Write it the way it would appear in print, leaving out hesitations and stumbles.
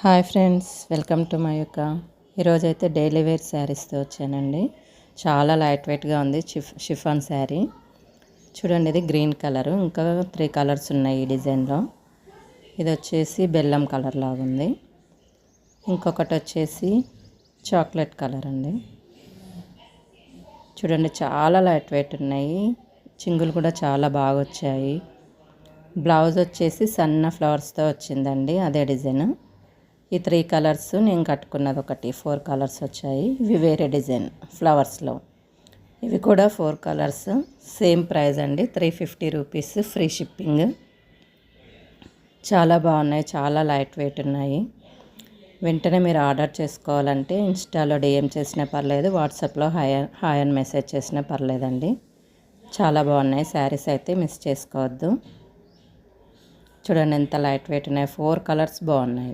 Hi friends, welcome to my యొక్క ఈరోజైతే daily wear శారీస్తో వచ్చానండి. చాలా లైట్ వెయిట్గా ఉంది. షిఫాన్ శారీ చూడండి. ఇది గ్రీన్ కలరు, ఇంకా 3 కలర్స్ ఉన్నాయి ఈ డిజైన్లో. ఇది వచ్చేసి బెల్లం కలర్ లాగా ఉంది. ఇంకొకటి వచ్చేసి చాక్లెట్ కలర్ అండి. చూడండి, చాలా లైట్ వెయిట్ ఉన్నాయి. చింగులు కూడా చాలా బాగా వచ్చాయి. బ్లౌజ్ వచ్చేసి సన్న ఫ్లవర్స్తో వచ్చిందండి, అదే డిజైన్. ఈ 3 కలర్స్ నేను కట్టుకున్నది ఒకటి, 4 కలర్స్ వచ్చాయి. ఇవి వేరే డిజైన్ ఫ్లవర్స్లో. ఇవి కూడా 4 కలర్స్, సేమ్ ప్రైస్ అండి, 350 రూపీస్, ఫ్రీ షిప్పింగ్. చాలా బాగున్నాయి, చాలా లైట్ వెయిట్ ఉన్నాయి. వెంటనే మీరు ఆర్డర్ చేసుకోవాలంటే ఇన్స్టాలో డిఎం చేసినా పర్లేదు, వాట్సాప్లో హాయ్ అని మెసేజ్ చేసినా పర్లేదండి. చాలా బాగున్నాయి శారీస్, అయితే మిస్ చేసుకోవద్దు. చూడండి ఎంత లైట్ వెయిట్ ఉన్నాయి. 4 కలర్స్ బాగున్నాయి.